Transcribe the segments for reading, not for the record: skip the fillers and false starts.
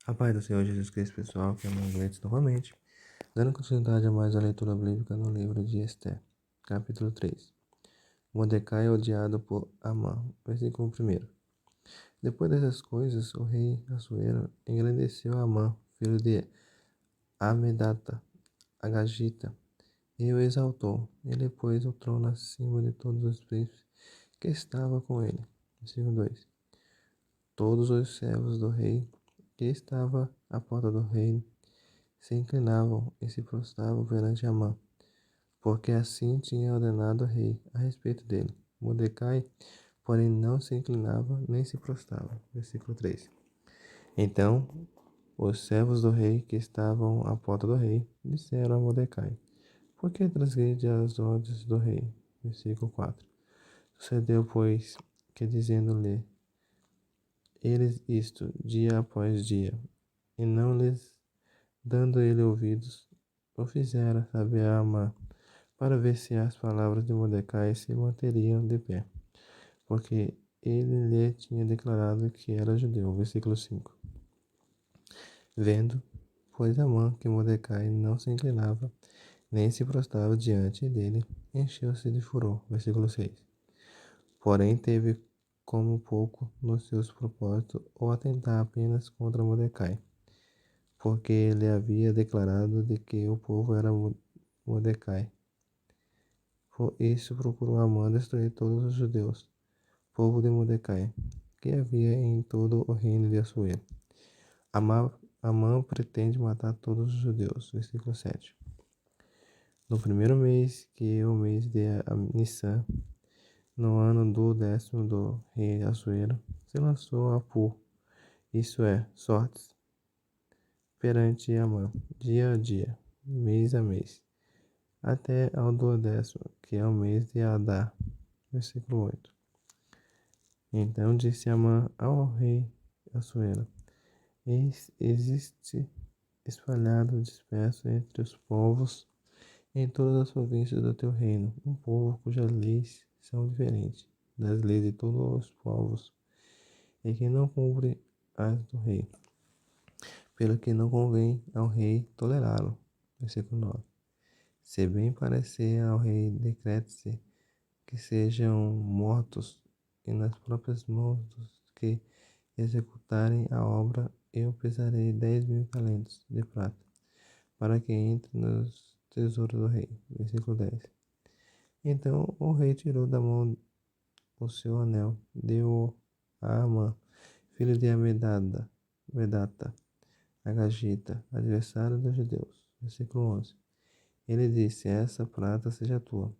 A paz do Senhor Jesus Cristo, pessoal, que é meu inglês novamente, dando continuidade a mais a leitura bíblica no livro de Esther, capítulo 3. Mordecai odiado por Amã, versículo 1. Depois dessas coisas, o rei Assuero engrandeceu Amã, filho de Amedata, Agagita, e o exaltou. Ele pôs o trono acima de todos os príncipes que estavam com ele. Versículo 2. Todos os servos do rei que estavam à porta do reino se inclinavam e se prostravam perante Amã, porque assim tinha ordenado o rei a respeito dele. Mordecai, porém, não se inclinava nem se prostrava. Versículo 3. Então, os servos do rei que estavam à porta do rei disseram a Mordecai: Por que transgride as ordens do rei? Versículo 4. Sucedeu, pois, que dizendo-lhe eles isto dia após dia, e não lhes dando ele ouvidos, o fizera saber a Amã, para ver se as palavras de Mordecai se manteriam de pé, porque ele lhe tinha declarado que era judeu. Versículo 5. Vendo, pois, Amã que Mordecai não se inclinava, nem se prostrava diante dele, encheu-se de furor. Versículo 6. Porém, teve como pouco nos seus propósitos ou atentar apenas contra Mordecai, porque ele havia declarado de que o povo era Mordecai. Por isso procurou Amã destruir todos os judeus, povo de Mordecai, que havia em todo o reino de Assuero. Amã pretende matar todos os judeus. Versículo 7. No primeiro mês, que é o mês de Nissan, no ano do 10º do rei Assuero, se lançou a Pur, isso é, sortes, perante Amã, dia a dia, mês a mês, até ao 12º, que é o mês de Adar. Versículo 8. Então disse Amã ao rei Assuero: Eis, existe espalhado, disperso entre os povos, em todas as províncias do teu reino, um povo cujas leis são diferentes das leis de todos os povos, e que não cumpre as do rei, pelo que não convém ao rei tolerá-lo. Versículo 9. Se bem parecer ao rei, decrete-se que sejam mortos, e nas próprias mãos dos que executarem a obra eu pesarei 10.000 talentos de prata, para que entre nos tesouros do rei. Versículo 10. Então o rei tirou da mão o seu anel, deu-o a Amã, filho de Medata, Agagita, adversário dos judeus. Versículo 11. Ele disse: Essa prata seja tua,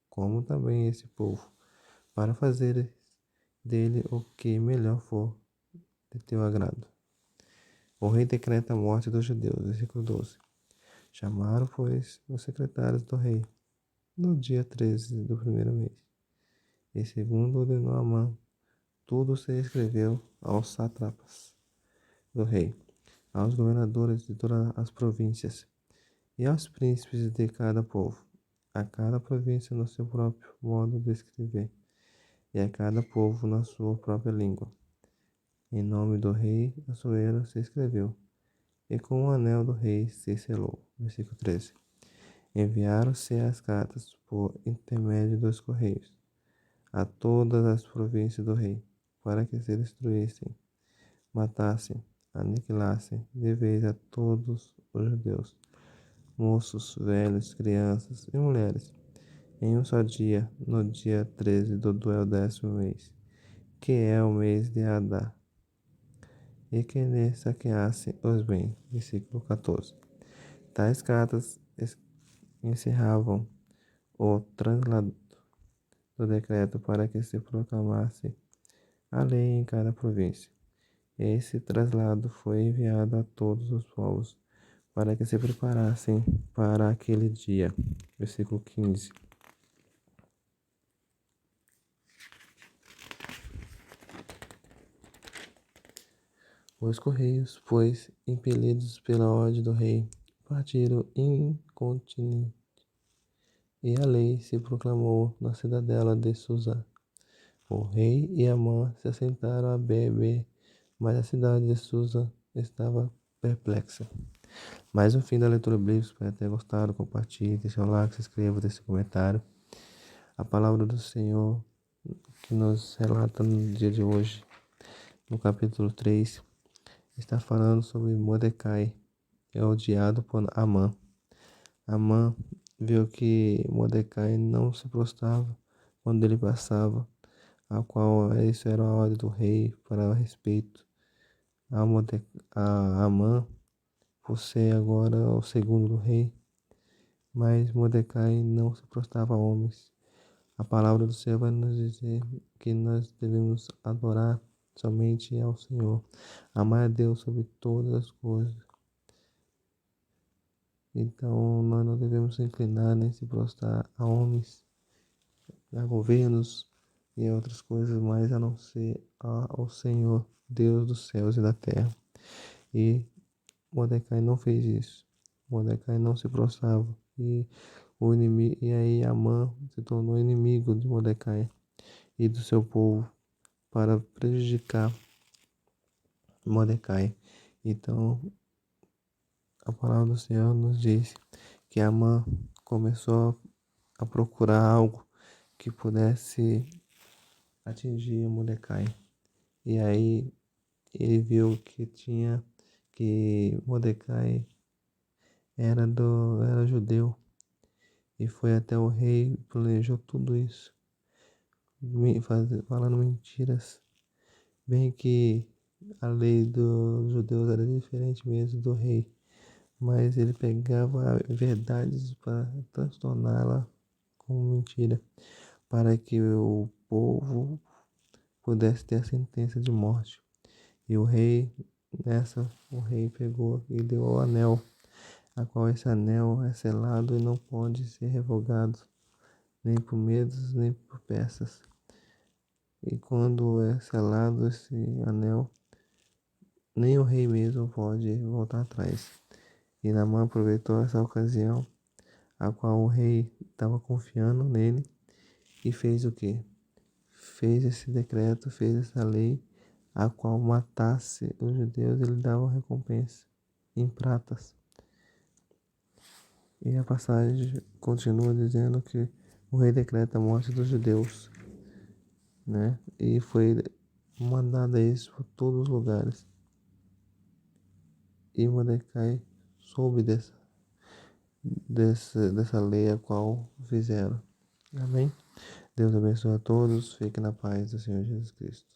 como também esse povo, para fazer dele o que melhor for de teu agrado. O rei decreta a morte dos judeus. Versículo 12. Chamaram, pois, os secretários do rei, no dia 13 do primeiro mês. E segundo ordenou Amã, tudo se escreveu aos sátrapas do rei, aos governadores de todas as províncias, e aos príncipes de cada povo, a cada província no seu próprio modo de escrever, e a cada povo na sua própria língua. Em nome do rei Assuero se escreveu, e com o anel do rei se selou. Versículo 13. Enviaram-se as cartas por intermédio dos correios a todas as províncias do rei, para que se destruíssem, matassem, aniquilassem de vez a todos os judeus, moços, velhos, crianças e mulheres, em um só dia, no dia 13 do 10º mês, que é o mês de Adar, e que lhe saqueassem os bens. Versículo 14. Tais cartas encerravam o translado do decreto para que se proclamasse a lei em cada província. Esse traslado foi enviado a todos os povos para que se preparassem para aquele dia. Versículo 15. Os correios, pois, impelidos pela ordem do rei, partiram incontinenti, e a lei se proclamou na cidadela de Susa. O rei e Amã se assentaram a beber, mas a cidade de Susa estava perplexa. Mas no fim da leitura bíblica, espero ter gostado, compartilhe, deixe o like, se inscreva, deixe seu comentário. A palavra do Senhor que nos relata no dia de hoje, no capítulo 3, está falando sobre Mordecai, é odiado por Amã. Amã viu que Mordecai não se prostrava quando ele passava, a qual isso era a ordem do rei para respeito a Amã, por ser agora o segundo do rei. Mas Mordecai não se prostrava a homens. A palavra do Senhor vai nos dizer que nós devemos adorar somente ao Senhor, amar a Deus sobre todas as coisas. Então nós não devemos se inclinar nem se prostrar a homens, a governos e a outras coisas mais a não ser ao Senhor, Deus dos céus e da terra. E Mordecai não fez isso. Mordecai não se prostrava. E aí Amã se tornou inimigo de Mordecai e do seu povo para prejudicar Mordecai. Então a palavra do Senhor nos diz que Amã começou a procurar algo que pudesse atingir Mordecai. E aí ele viu que Mordecai era judeu e foi até o rei e planejou tudo isso, falando mentiras, bem que a lei dos judeus era diferente mesmo do rei, mas ele pegava verdades para transtorná-la como mentira, para que o povo pudesse ter a sentença de morte. E o rei pegou e deu o anel, a qual esse anel é selado e não pode ser revogado, nem por medos, nem por peças. E quando é selado esse anel, nem o rei mesmo pode voltar atrás. E Naamã aproveitou essa ocasião, a qual o rei estava confiando nele, e fez o quê? Fez esse decreto, fez essa lei, a qual matasse os judeus, ele dava recompensa em pratas. E a passagem continua dizendo que o rei decreta a morte dos judeus, né? E foi mandado isso por todos os lugares. E Mordecai soube dessa lei a qual fizeram. Amém? Deus abençoe a todos. Fique na paz do Senhor Jesus Cristo.